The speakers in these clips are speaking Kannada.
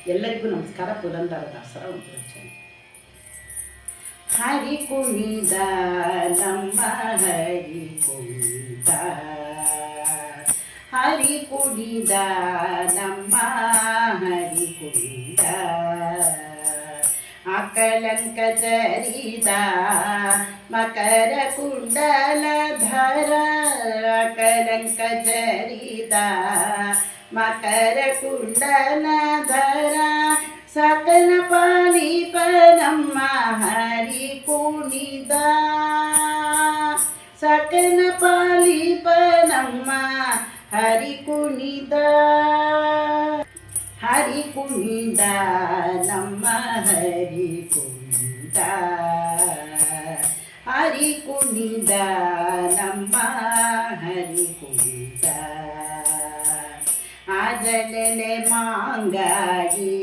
ಎಲ್ಲರಿಗೂ ನಮಸ್ಕಾರ. ಪುರಂದರದಾಸರ ಒಂದು ರಚನೆ. ಹರಿ ಕುಣಿದ ನಮ್ಮ ಹರಿ ಕುಣಿದ, ಹರಿ ಕುಣಿದ ನಮ್ಮ ಹರಿ ಕುಣಿದ, ಅಕಲಂಕ ಜರಿದ ಮಕರ ಕುಂಡಲಧರ, ಅಕಲಂಕ ಜರಿದ ಮಕರ ಕುಂಡಲಧರ, ಸಕಲ ಪಾಲಿಪ ನಮ್ಮ ಹರಿ ಕುಣಿದ, ಸಕಲ ಪಾಲಿಪ ನಮ್ಮ ಹರಿ ಕುಣಿದ, ಹರಿ ಕುಣಿದ ನಮ್ಮ ಹರಿ ಕುಣಿದ, ಹರಿ ಕುಣಿದ ನಮ್ಮ ಹರಿ ಕುಣಿದ, ಆಜಲೆಲೆ ಮಾಂಗಾಗಿ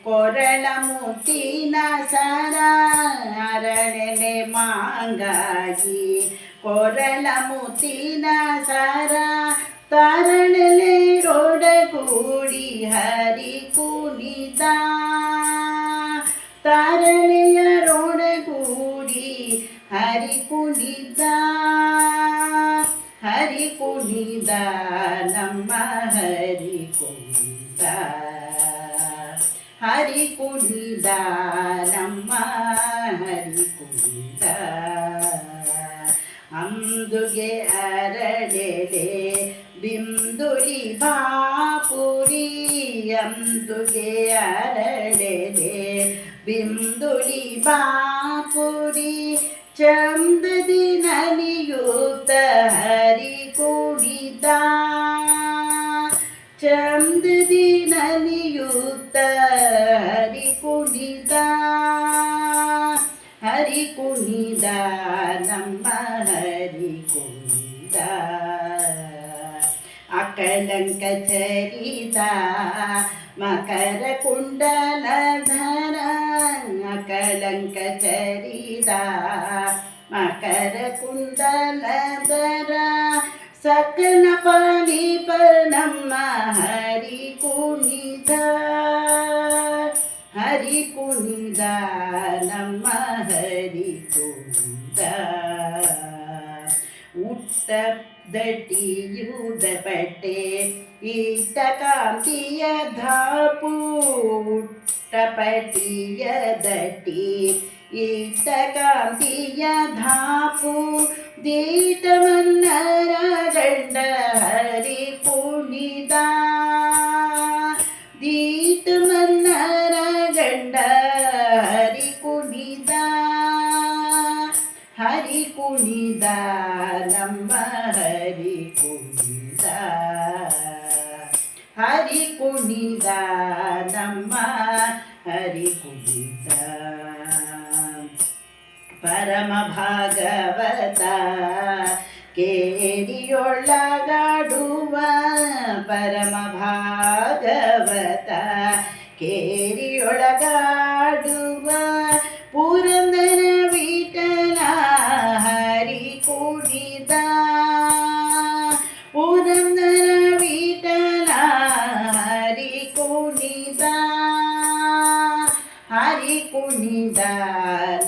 ಕೊರಳ ಮುತ್ತಿನ ಸರ, ಅರಳೆಲೆ ಮಾಂಗಾಗಿ ಕೊರಳ ಮುತ್ತಿನ ಸರ, ತಾರಳೆಲೆ ರೋಡಗೂಡಿ ಹರಿ ಕುಣಿದ, ತಾರಳೆಯ ರೋಡಗೂಡಿ ಹರಿ ಕುಣಿದ, ಹರಿ ಕುಣಿದ ನಮ್ಮ ಹರಿ ಕುಣಿದ, ಹರಿ ಕುಣಿದ ನಮ್ಮ ಹರಿ ಕುಣಿದ, ಅಂದುಗೆ ಅರಳೆಲೆ ಬಿಂದುಲಿ ಬಾಪುರಿ, ಅಂದುಗೆ ಅರಳೆಲೆ ಬಿಂದುಲಿ ಬಾಪುರಿ, ಚಂದದಿ ನಲಿಯುತ್ತ ಹರಿ ಕುಣಿದ, ಚಂದದಿ ನಲಿಯುತ್ತ ಹರಿ ಕುಣಿದ, ಹರಿ ಕುಣಿದ ನಮ್ಮ ಹರಿ ಕುಣಿದ, ಅಕಲಂಕ ಚರಿದ ಮಕರ ಕುಂಡಲಧರ, ಅಕಲಂಕ ಚರಿದ ಮಕರ ಕುಂಡಲಧರ, ಸಕಲ ಪಾಲಿಪ ನಮ್ಮ ಹರಿ ಕುಣಿದ, ಹರಿ ಕುಣಿದ ನಮ್ಮ ಹರಿ ಕುಣಿದ, ಉಟ್ಟ ದಟಿಯುದ ಬಟ್ಟೆ ಈಟ ಕಾಂತಿಯ ಧಾಪು, ಉಟ್ಟ ಪಟಿಯ ದಟಿ ಈಟ ಕಾಂತಿಯ ಧಾಪು, ದೀಟ ಮನ್ನರ ಗಂಡ ಹರಿ ಕುಣಿದ, ದೀಟ ಮನ್ನರ ಗಂಡ ಹರಿ ಕುಣಿದ, ಹರಿ ಕುಣಿದ ನಮ್ಮ ಹರಿ ಕುಣಿದ, ಹರಿ ಕುಣಿದ ನಮ್ಮ ಹರಿ ಕುಣಿದ, ಪರಮ ಭಾಗವತ ಕೇರಿಯೊಳಗಾಡುವ, ಪರಮ ಭಾಗವತ ಕೇರಿಯೊಳಗಾಡುವ, ಪುರಂದರ ವಿಠಲ ಹರಿ ಕುಣಿದ, ಪುರಂದರ ವಿಠಲ ಹರಿ ಕುಣಿದ, ಹರಿ ಕುಣಿದ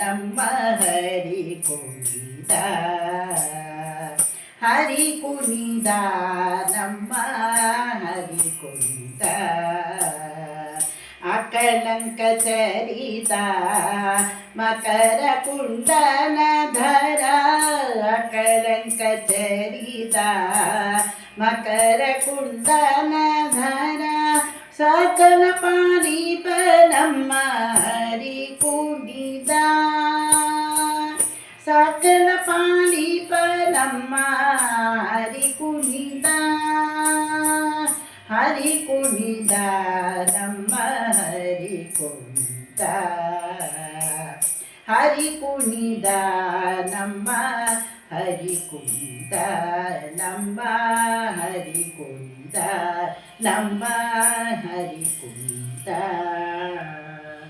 ನಮ್ಮ ಹರಿ ಕುಣಿದ, ಹರಿ ಕುಣಿದ ನಮ್ಮ ಹರಿ ಕುಣಿದ, ಅಕಲಂಕ ಚರಿದ ಮಕರ ಕುಂಡಲಧರ, ಅಕಲಂಕ ಚರಿದ ಮಕರ ಕುಂಡಲಧರ, ಸಕಲ ಪಾಲಿಪ ನಮ್ಮ ಹರಿ ಕುಣಿದ, ಸಕಲ ಪಾಲಿಪ ನಮ್ಮ ಹರಿ ಕುಣಿದ, ಹರಿ ಕುಣಿದ ನಮ್ಮ ಹರಿ ಕುಣಿದ, ಹರಿ ಕುಣಿದ ನಮ್ಮ ಹರಿ ಕುಣಿದ, ನಮ್ಮ ಹರಿ ಕುಣಿದ, ನಮ್ಮ ಹರಿ ಕುಣಿದ.